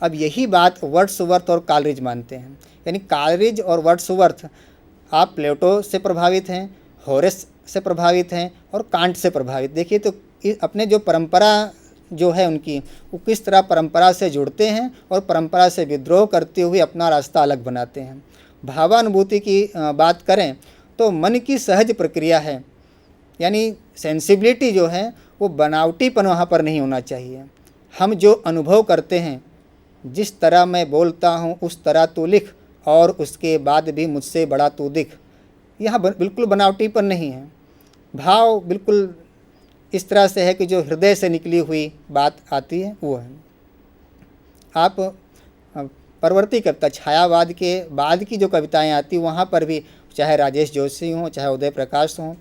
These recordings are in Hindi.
अब यही बात वर्ड्सवर्थ और कालरिज मानते हैं। यानी कालरिज और वर्ड्सवर्थ आप प्लेटो से प्रभावित हैं, होरेस से प्रभावित हैं और कांट से प्रभावित। देखिए तो अपने जो परंपरा जो है उनकी, वो किस तरह परंपरा से जुड़ते हैं और परंपरा से विद्रोह करते हुए अपना रास्ता अलग बनाते हैं। भावानुभूति की बात करें तो मन की सहज प्रक्रिया है, यानी सेंसिबिलिटी जो है वो बनावटीपन वहाँ पर नहीं होना चाहिए। हम जो अनुभव करते हैं, जिस तरह मैं बोलता हूँ उस तरह तू लिख और उसके बाद भी मुझसे बड़ा तू दिख, यहाँ बिल्कुल बनावटीपन नहीं है। भाव बिल्कुल इस तरह से है कि जो हृदय से निकली हुई बात आती है वो है। आप परवर्ती कविता, छायावाद के बाद की जो कविताएं आती वहाँ पर भी, चाहे राजेश जोशी हों, चाहे उदय प्रकाश हों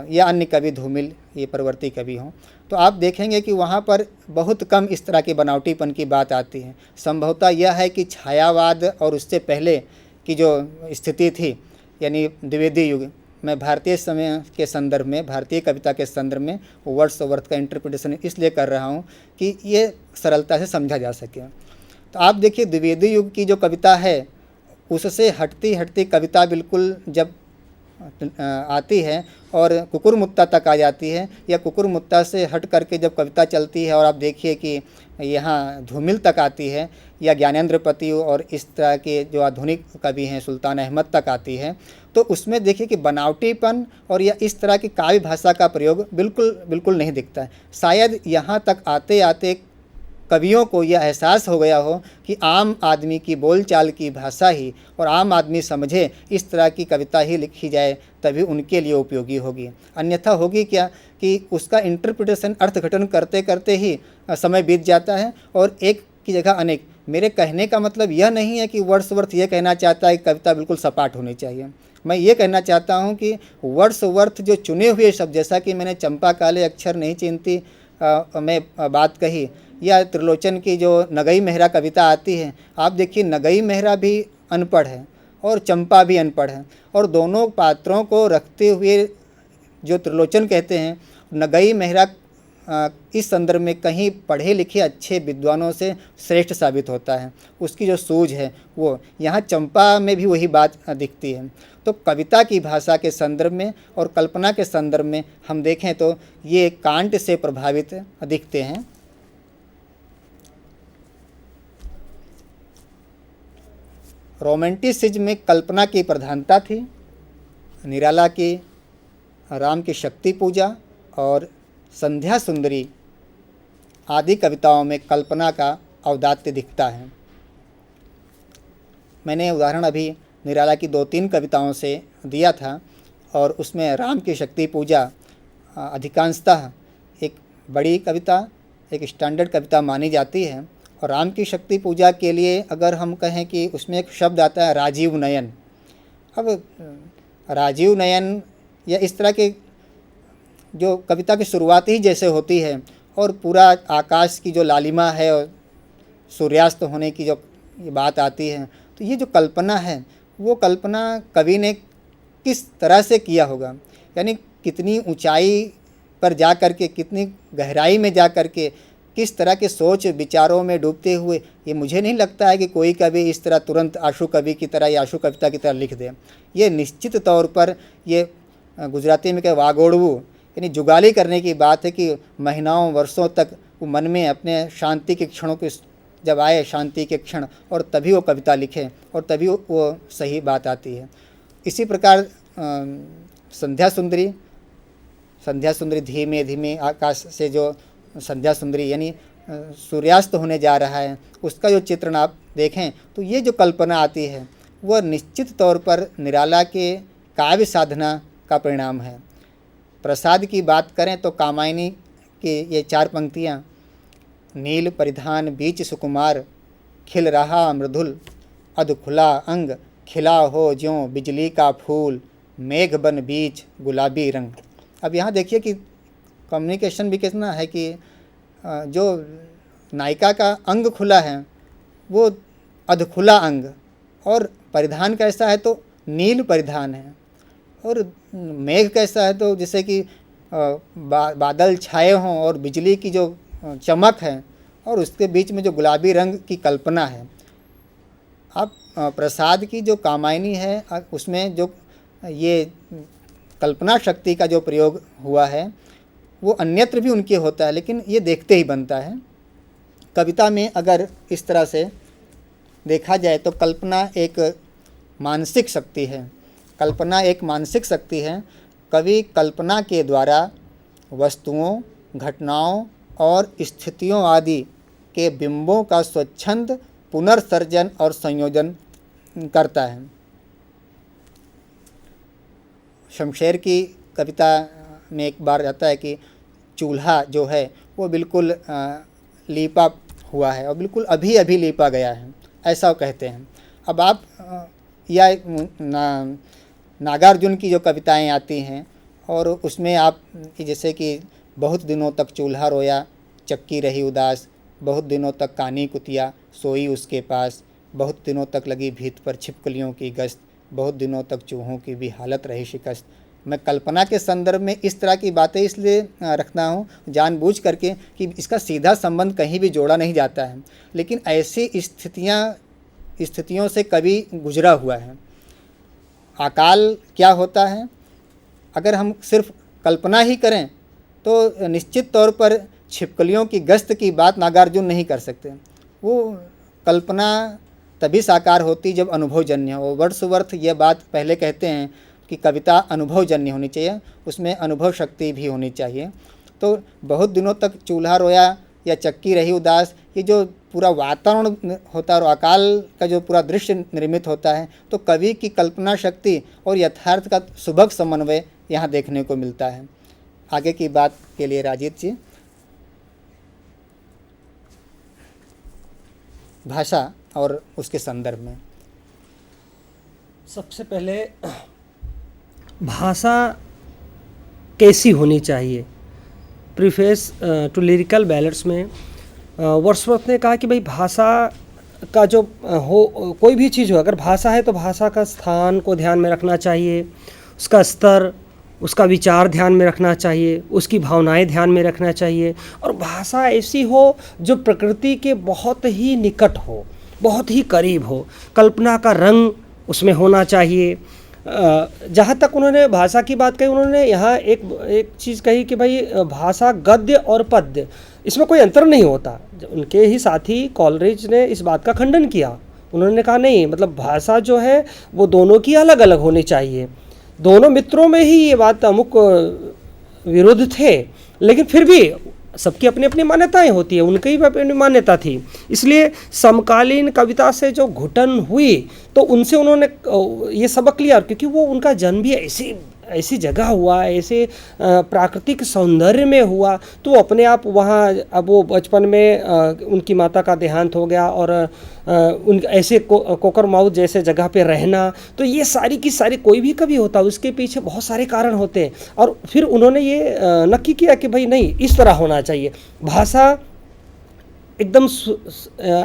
या अन्य कवि धूमिल, ये परवर्ती कवि हों, तो आप देखेंगे कि वहाँ पर बहुत कम इस तरह की बनावटीपन की बात आती है। संभवतः यह है कि छायावाद और उससे पहले की जो स्थिति थी, यानी द्विवेदी युग में, भारतीय समय के संदर्भ में, भारतीय कविता के संदर्भ में वर्ड्सवर्थ का इंटरप्रिटेशन इसलिए कर रहा हूँ कि ये सरलता से समझा जा सके। तो आप देखिए द्विवेदी युग की जो कविता है, उससे हटती हटती कविता बिल्कुल जब आती है और कुकुरमुत्ता तक आ जाती है, या कुकुरमुत्ता से हट करके जब कविता चलती है और आप देखिए कि यहाँ धूमिल तक आती है, या ज्ञानेंद्र पति और इस तरह के जो आधुनिक कवि हैं सुल्तान अहमद तक आती है, तो उसमें देखिए कि बनावटीपन और या इस तरह की काव्य भाषा का प्रयोग बिल्कुल नहीं दिखता है। शायद यहाँ तक आते आते कवियों को यह एहसास हो गया हो कि आम आदमी की बोलचाल की भाषा ही और आम आदमी समझे इस तरह की कविता ही लिखी जाए, तभी उनके लिए उपयोगी होगी। अन्यथा होगी क्या कि उसका इंटरप्रिटेशन अर्थघटन करते करते ही समय बीत जाता है और एक की जगह अनेक। मेरे कहने का मतलब यह नहीं है कि वर्ड्सवर्थ ये कहना चाहता है कि कविता बिल्कुल सपाट होनी चाहिए। मैं ये कहना चाहता हूँ कि वर्ड्सवर्थ जो चुने हुए शब्द, जैसा कि मैंने चंपा काले अक्षर नहीं चिन्हती में बात कही, या त्रिलोचन की जो नगई मेहरा कविता आती है, आप देखिए नगई मेहरा भी अनपढ़ है और चंपा भी अनपढ़ है, और दोनों पात्रों को रखते हुए जो त्रिलोचन कहते हैं, नगई मेहरा इस संदर्भ में कहीं पढ़े लिखे अच्छे विद्वानों से श्रेष्ठ साबित होता है। उसकी जो सूझ है वो यहाँ चंपा में भी वही बात दिखती है। तो कविता की भाषा के संदर्भ में और कल्पना के संदर्भ में हम देखें तो ये कांट से प्रभावित दिखते हैं। रोमांटिसिज्म में कल्पना की प्रधानता थी। निराला की राम की शक्ति पूजा और संध्या सुंदरी आदि कविताओं में कल्पना का औदात्य दिखता है। मैंने उदाहरण अभी निराला की 2-3 कविताओं से दिया था, और उसमें राम की शक्ति पूजा अधिकांशतः एक बड़ी कविता, एक स्टैंडर्ड कविता मानी जाती है। और राम की शक्ति पूजा के लिए अगर हम कहें कि उसमें एक शब्द आता है राजीव नयन। अब राजीव नयन या इस तरह के जो कविता की शुरुआत ही जैसे होती है, और पूरा आकाश की जो लालिमा है और सूर्यास्त होने की जो ये बात आती है, तो ये जो कल्पना है वो कल्पना कवि ने किस तरह से किया होगा, यानी कितनी ऊंचाई पर जा कर के, कितनी गहराई में जा कर के, किस तरह के सोच विचारों में डूबते हुए। ये मुझे नहीं लगता है कि कोई कवि इस तरह तुरंत आशु कवि की तरह या आशु कविता की तरह लिख दे। ये निश्चित तौर पर ये गुजराती में क्या वागोड़वू, यानी जुगाली करने की बात है कि महीनाओं वर्षों तक वो मन में अपने शांति के क्षणों के जब आए शांति के क्षण, और तभी वो कविता लिखे और तभी वो सही बात आती है। इसी प्रकार संध्या सुंदरी धीमे धीमे आकाश से जो संध्या सुंदरी यानी सूर्यास्त होने जा रहा है, उसका जो चित्रण आप देखें तो ये जो कल्पना आती है वह निश्चित तौर पर निराला के काव्य साधना का परिणाम है। प्रसाद की बात करें तो कामायनी की ये 4 पंक्तियाँ, नील परिधान बीच सुकुमार, खिल रहा मृदुल अधखुला अंग, खिला हो ज्यों बिजली का फूल, मेघ बन बीच गुलाबी रंग। अब यहाँ देखिए कि कम्युनिकेशन भी कितना है कि जो नायिका का अंग खुला है वो अधखुला अंग, और परिधान कैसा है तो नील परिधान है, और मेघ कैसा है तो जैसे कि बादल छाए हों और बिजली की जो चमक है, और उसके बीच में जो गुलाबी रंग की कल्पना है। अब प्रसाद की जो कामायनी है उसमें जो ये कल्पना शक्ति का जो प्रयोग हुआ है वो अन्यत्र भी उनके होता है, लेकिन ये देखते ही बनता है। कविता में अगर इस तरह से देखा जाए तो कल्पना एक मानसिक शक्ति है। कल्पना एक मानसिक शक्ति है। कवि कल्पना के द्वारा वस्तुओं, घटनाओं और स्थितियों आदि के बिंबों का स्वच्छंद पुनर्सर्जन और संयोजन करता है। शमशेर की कविता में एक बार आता है कि चूल्हा जो है वो बिल्कुल लीपा हुआ है और बिल्कुल अभी अभी लीपा गया है, ऐसा कहते हैं। अब आप या नागार्जुन की जो कविताएं आती हैं और उसमें आप जैसे कि बहुत दिनों तक चूल्हा रोया, चक्की रही उदास, बहुत दिनों तक कानी कुतिया सोई उसके पास, बहुत दिनों तक लगी भीत पर छिपकलियों की गश्त, बहुत दिनों तक चूहों की भी हालत रही शिकस्त। मैं कल्पना के संदर्भ में इस तरह की बातें इसलिए रखता हूँ जानबूझ करके कि इसका सीधा संबंध कहीं भी जोड़ा नहीं जाता है, लेकिन ऐसी स्थितियों से कभी गुजरा हुआ है। अकाल क्या होता है, अगर हम सिर्फ कल्पना ही करें तो निश्चित तौर पर छिपकलियों की गश्त की बात नागार्जुन नहीं कर सकते। वो कल्पना तभी साकार होती जब अनुभवजन्य हो। वर्ड्सवर्थ ये बात पहले कहते हैं कि कविता अनुभवजन्य होनी चाहिए, उसमें अनुभव शक्ति भी होनी चाहिए। तो बहुत दिनों तक चूल्हा रोया या चक्की रही उदास, ये जो पूरा वातावरण होता है और अकाल का जो पूरा दृश्य निर्मित होता है, तो कवि की कल्पना शक्ति और यथार्थ का सुभग समन्वय यहाँ देखने को मिलता है। आगे की बात के लिए राजीव जी। भाषा और उसके संदर्भ में सबसे पहले भाषा कैसी होनी चाहिए। प्रीफेस टू लिरिकल बैलेट्स में वर्ड्सवर्थ ने कहा कि भाई भाषा का जो हो, कोई भी चीज़ हो, अगर भाषा है तो भाषा का स्थान को ध्यान में रखना चाहिए, उसका स्तर, उसका विचार ध्यान में रखना चाहिए, उसकी भावनाएं ध्यान में रखना चाहिए, और भाषा ऐसी हो जो प्रकृति के बहुत ही निकट हो, बहुत ही करीब हो। कल्पना का रंग उसमें होना चाहिए। जहाँ तक उन्होंने भाषा की बात कही, उन्होंने यहाँ एक चीज़ कही कि भाई भाषा गद्य और पद्य, इसमें कोई अंतर नहीं होता। उनके ही साथी कॉलरिज ने इस बात का खंडन किया। उन्होंने कहा नहीं, मतलब भाषा जो है वो दोनों की अलग अलग होनी चाहिए। दोनों मित्रों में ही ये बात अमुक विरुद्ध थे, लेकिन फिर भी सबकी अपनी अपनी मान्यताएं होती है, उनकी भी अपनी मान्यता थी। इसलिए समकालीन कविता से जो घुटन हुई तो उनसे उन्होंने ये सबक लिया, क्योंकि वो उनका जन्म भी ऐसी जगह हुआ, ऐसे प्राकृतिक सौंदर्य में हुआ, तो वो अपने आप वहाँ, अब वो बचपन में उनकी माता का देहांत हो गया और उन ऐसे कोकरमाउथ जैसे जगह पे रहना, तो ये सारी की सारी, कोई भी कवि होता है उसके पीछे बहुत सारे कारण होते हैं। और फिर उन्होंने ये नक्की किया कि भाई नहीं, इस तरह होना चाहिए, भाषा एकदम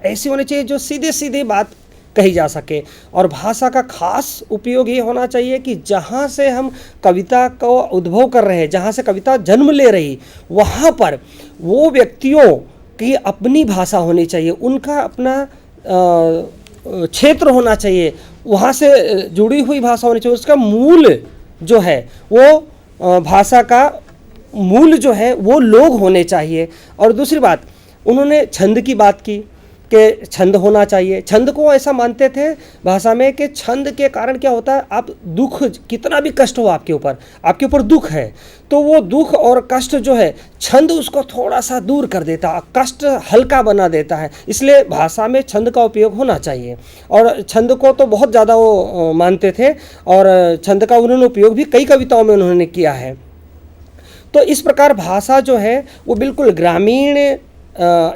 ऐसी होनी चाहिए जो सीधे सीधे बात कही जा सके। और भाषा का खास उपयोग ये होना चाहिए कि जहाँ से हम कविता को उद्भव कर रहे हैं, जहाँ से कविता जन्म ले रही, वहाँ पर वो व्यक्तियों की अपनी भाषा होनी चाहिए, उनका अपना क्षेत्र होना चाहिए, वहाँ से जुड़ी हुई भाषा होनी चाहिए। उसका मूल जो है वो भाषा का मूल जो है वो लोग होने चाहिए। और दूसरी बात, उन्होंने छंद की बात की कि छंद होना चाहिए। छंद को ऐसा मानते थे भाषा में कि छंद के कारण क्या होता है, आप दुख, कितना भी कष्ट हो आपके ऊपर दुख है, तो वो दुख और कष्ट जो है छंद उसको थोड़ा सा दूर कर देता है, कष्ट हल्का बना देता है। इसलिए भाषा में छंद का उपयोग होना चाहिए। और छंद को तो बहुत ज़्यादा वो मानते थे और छंद का उन्होंने उपयोग भी कई कविताओं में उन्होंने किया है। तो इस प्रकार भाषा जो है वो बिल्कुल ग्रामीण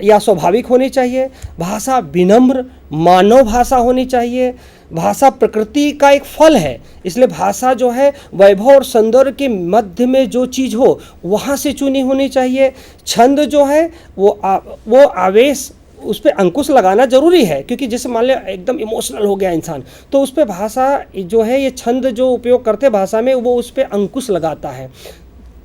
या स्वाभाविक होनी चाहिए। भाषा विनम्र मानव भाषा होनी चाहिए। भाषा प्रकृति का एक फल है, इसलिए भाषा जो है वैभव और सौंदर्य के मध्य में जो चीज़ हो वहाँ से चुनी होनी चाहिए। छंद जो है वो आवेश, उस पर अंकुश लगाना जरूरी है, क्योंकि जैसे मान लिया एकदम इमोशनल हो गया इंसान, तो उस पर भाषा जो है, ये छंद जो उपयोग करते भाषा में, वो उस पर अंकुश लगाता है।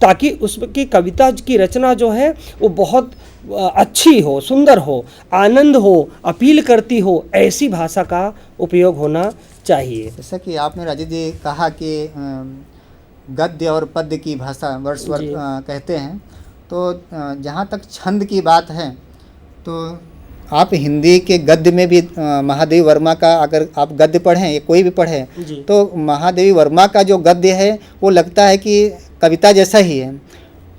ताकि उसकी कविता की रचना जो है वो बहुत अच्छी हो, सुंदर हो, आनंद हो, अपील करती हो, ऐसी भाषा का उपयोग होना चाहिए। जैसा कि आपने राजीव जी कहा कि गद्य और पद्य की भाषा वर्ड्सवर्थ जी। कहते हैं, तो जहाँ तक छंद की बात है तो आप हिंदी के गद्य में भी महादेवी वर्मा का अगर आप गद्य पढ़ें या कोई भी पढ़े जी। तो महादेवी वर्मा का जो गद्य है वो लगता है कि कविता जैसा ही है,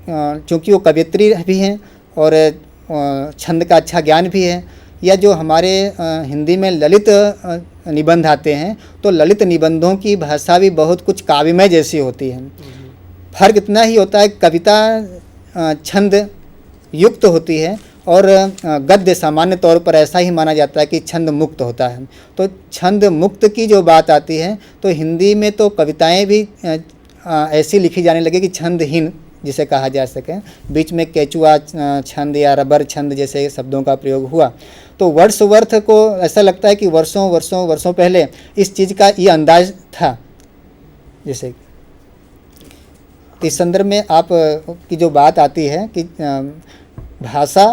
क्योंकि वो कवियत्री भी हैं और छंद का अच्छा ज्ञान भी है। या जो हमारे हिंदी में ललित निबंध आते हैं तो ललित निबंधों की भाषा भी बहुत कुछ काव्यमय जैसी होती है। फर्क इतना ही होता है, कविता छंद युक्त होती है और गद्य सामान्य तौर पर ऐसा ही माना जाता है कि छंद मुक्त होता है। तो छंद मुक्त की जो बात आती है तो हिंदी में तो कविताएं भी ऐसी लिखी जाने लगी कि छंदहीन जिसे कहा जा सके। बीच में केचुआ छंद या रबर छंद जैसे शब्दों का प्रयोग हुआ। तो वर्ड्सवर्थ को ऐसा लगता है कि वर्षों पहले इस चीज़ का ये अंदाज था। जैसे इस संदर्भ में आप की जो बात आती है कि भाषा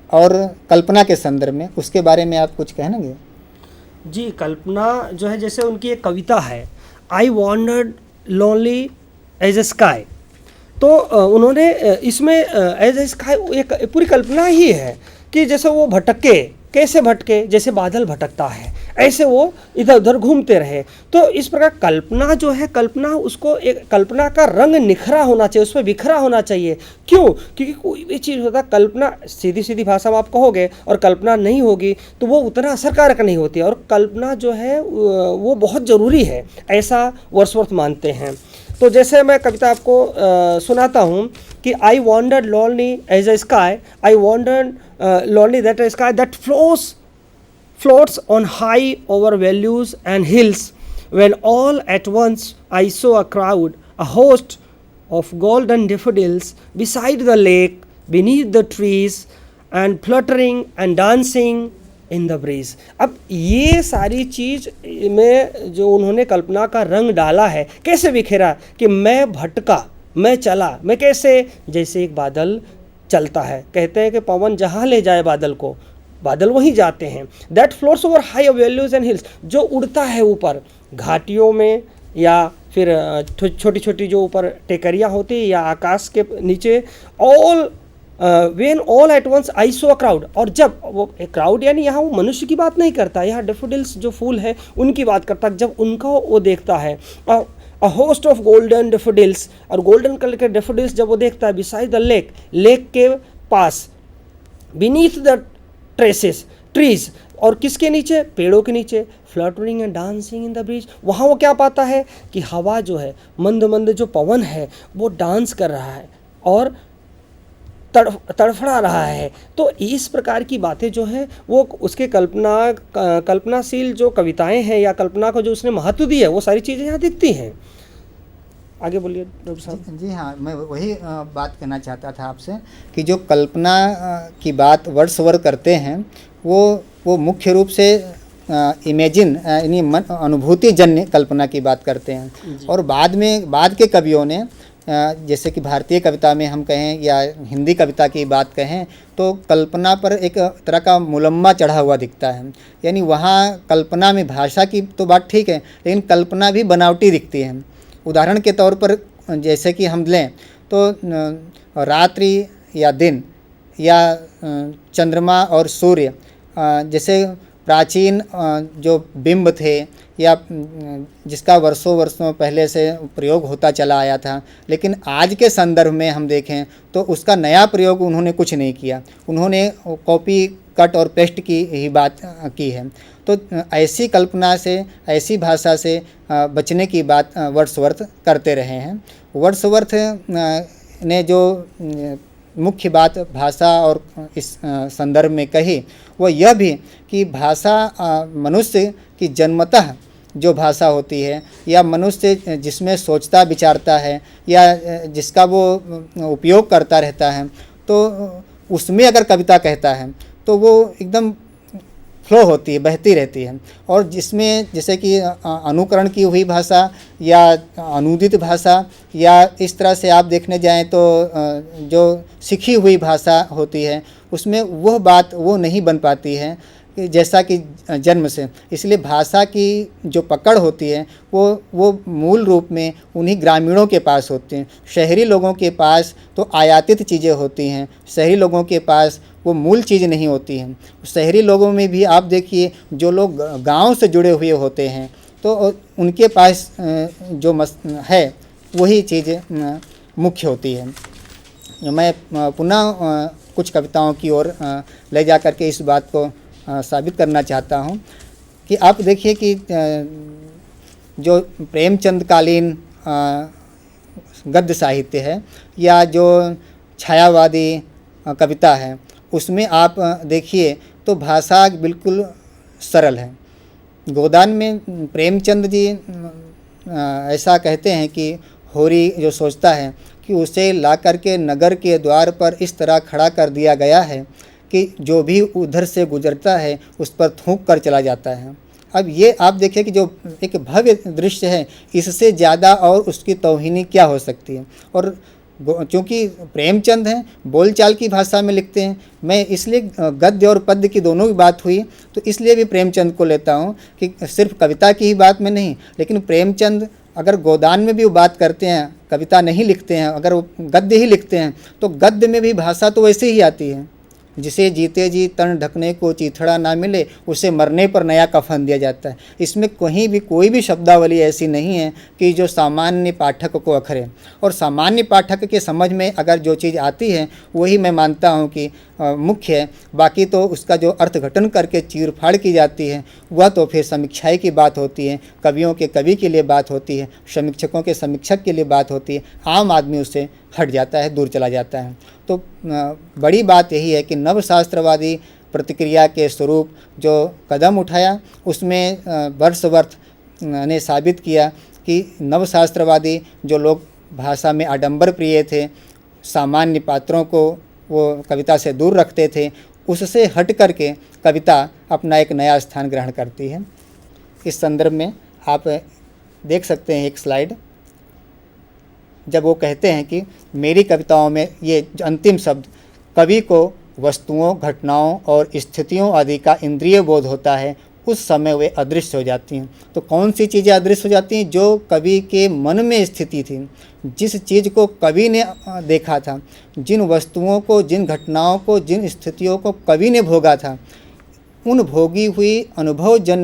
और कल्पना के संदर्भ में, उसके बारे में आप कुछ कहेंगे? जी, कल्पना जो है, जैसे उनकी एक कविता है, I wandered lonely as a sky, तो उन्होंने इसमें एज ए स्काई एक पूरी कल्पना ही है कि जैसे वो भटके, कैसे भटके, जैसे बादल भटकता है ऐसे वो इधर उधर घूमते रहे। तो इस प्रकार कल्पना जो है, कल्पना उसको एक कल्पना का रंग निखरा होना चाहिए, उस पर बिखरा होना चाहिए। क्यों? क्योंकि कोई भी चीज़ होता है, कल्पना सीधी सीधी भाषा में आप कहोगे और कल्पना नहीं होगी तो वो उतना असरकारक नहीं होती है, और कल्पना जो है वो बहुत ज़रूरी है, ऐसा वर्ड्सवर्थ मानते हैं। तो जैसे मैं कविता आपको सुनाता हूँ कि I wandered lonely as a sky, I wandered lonely that a sky that floats on high over valleys and hills, when all at once I saw a crowd, a host of golden daffodils beside the lake, beneath the trees, and fluttering and dancing in the breeze। अब ये सारी चीज़ में जो उन्होंने कल्पना का रंग डाला है, कैसे बिखेरा कि मैं भटका, मैं चला, मैं कैसे, जैसे एक बादल चलता है। कहते हैं कि पवन जहाँ ले जाए बादल को, बादल वहीं जाते हैं। That floats over high values and hills, जो उड़ता है ऊपर घाटियों में, या फिर छोटी छोटी जो ऊपर टेकरियाँ होती है या आकाश के नीचे। All when all at once I saw a crowd, और जब वो क्राउड यानी यहाँ वो मनुष्य की बात नहीं करता, यहाँ डेफोडिल्स जो फूल है उनकी बात करता, जब उनका वो देखता है। A host of golden daffodils, और गोल्डन कलर के डेफोडिल्स जब वो देखता है, बिसाइड द लेक, लेक के पास, बीनीथ द ट्रीज, और किसके नीचे, पेड़ों के नीचे, fluttering and dancing in the breeze, वहाँ वो क्या पाता है कि हवा जो है, मंद मंद जो पवन है वो डांस कर रहा है और तड़फड़ा रहा है। तो इस प्रकार की बातें जो है वो उसके कल्पनाशील जो कविताएं हैं या कल्पना को जो उसने महत्व दिया है, वो सारी चीज़ें यहाँ दिखती हैं। आगे बोलिए डॉक्टर साहब। जी हाँ, मैं वही बात कहना चाहता था आपसे कि जो कल्पना की बात वर्ड्सवर्थ करते हैं वो मुख्य रूप से इमेजिन यानी अनुभूति जन्य कल्पना की बात करते हैं। और बाद के कवियों ने जैसे कि भारतीय कविता में हम कहें या हिंदी कविता की बात कहें तो कल्पना पर एक तरह का मुलम्मा चढ़ा हुआ दिखता है। यानी वहाँ कल्पना में भाषा की तो बात ठीक है, लेकिन कल्पना भी बनावटी दिखती है। उदाहरण के तौर पर जैसे कि हम लें तो रात्रि या दिन या चंद्रमा और सूर्य जैसे प्राचीन जो बिंब थे या जिसका वर्षों पहले से प्रयोग होता चला आया था, लेकिन आज के संदर्भ में हम देखें तो उसका नया प्रयोग उन्होंने कुछ नहीं किया, उन्होंने कॉपी कट और पेस्ट की ही बात की है। तो ऐसी कल्पना से, ऐसी भाषा से बचने की बात वर्ड्सवर्थ करते रहे हैं। वर्ड्सवर्थ ने जो मुख्य बात भाषा और इस संदर्भ में कही वो यह भी कि भाषा मनुष्य की जन्मतः जो भाषा होती है या मनुष्य जिसमें सोचता विचारता है या जिसका वो उपयोग करता रहता है, तो उसमें अगर कविता कहता है तो वो एकदम फ्लो होती है, बहती रहती है। और जिसमें जैसे कि अनुकरण की हुई भाषा या अनूदित भाषा, या इस तरह से आप देखने जाएं तो जो सीखी हुई भाषा होती है उसमें वह बात वो नहीं बन पाती है जैसा कि जन्म से। इसलिए भाषा की जो पकड़ होती है वो मूल रूप में उन्हीं ग्रामीणों के पास होती हैं। शहरी लोगों के पास तो आयातित चीज़ें होती हैं, शहरी लोगों के पास वो मूल चीज़ नहीं होती हैं। शहरी लोगों में भी आप देखिए जो लोग गांव से जुड़े हुए होते हैं तो उनके पास जो है वही चीज़ मुख्य होती है। मैं पुनः कुछ कविताओं की ओर ले जा कर के इस बात को साबित करना चाहता हूँ कि आप देखिए कि जो प्रेमचंद कालीन गद्य साहित्य है या जो छायावादी कविता है उसमें आप देखिए तो भाषा बिल्कुल सरल है। गोदान में प्रेमचंद जी ऐसा कहते हैं कि होरी जो सोचता है कि उसे ला करके नगर के द्वार पर इस तरह खड़ा कर दिया गया है कि जो भी उधर से गुजरता है उस पर थूक कर चला जाता है। अब ये आप देखिए कि जो एक भव्य दृश्य है, इससे ज़्यादा और उसकी तौहीनी क्या हो सकती है। और चूँकि प्रेमचंद हैं बोलचाल की भाषा में लिखते हैं, मैं इसलिए गद्य और पद्य की दोनों की बात हुई तो इसलिए भी प्रेमचंद को लेता हूँ कि सिर्फ कविता की ही बात में नहीं, लेकिन प्रेमचंद अगर गोदान में भी वो बात करते हैं, कविता नहीं लिखते हैं, अगर वो गद्य ही लिखते हैं तो गद्य में भी भाषा तो वैसे ही आती है। जिसे जीते जी तन ढकने को चीथड़ा ना मिले उसे मरने पर नया कफन दिया जाता है। इसमें कहीं भी कोई भी शब्दावली ऐसी नहीं है कि जो सामान्य पाठक को अखरे। और सामान्य पाठक के समझ में अगर जो चीज़ आती है वही मैं मानता हूँ कि मुख्य है। बाकी तो उसका जो अर्थघटन करके चीर फाड़ की जाती है वह तो फिर समीक्षाई की बात होती है, कवियों के कवि के लिए बात होती है, समीक्षकों के समीक्षक के लिए बात होती है। आम आदमी उससे हट जाता है, दूर चला जाता है। तो बड़ी बात यही है कि नवशास्त्रवादी प्रतिक्रिया के स्वरूप जो कदम उठाया उसमें वर्ड्सवर्थ ने साबित किया कि नवशास्त्रवादी जो लोग भाषा में आडंबर प्रिय थे, सामान्य पात्रों को वो कविता से दूर रखते थे, उससे हट करके कविता अपना एक नया स्थान ग्रहण करती है। इस संदर्भ में आप देख सकते हैं एक स्लाइड, जब वो कहते हैं कि मेरी कविताओं में ये जो अंतिम शब्द, कवि को वस्तुओं, घटनाओं और स्थितियों आदि का इंद्रिय बोध होता है, उस समय वे अदृश्य हो जाती हैं। तो कौन सी चीज़ें अदृश्य हो जाती हैं? जो कवि के मन में स्थिति थी, जिस चीज़ को कवि ने देखा था, जिन वस्तुओं को, जिन घटनाओं को, जिन स्थितियों को कवि ने भोगा था, उन भोगी हुई अनुभवजन्य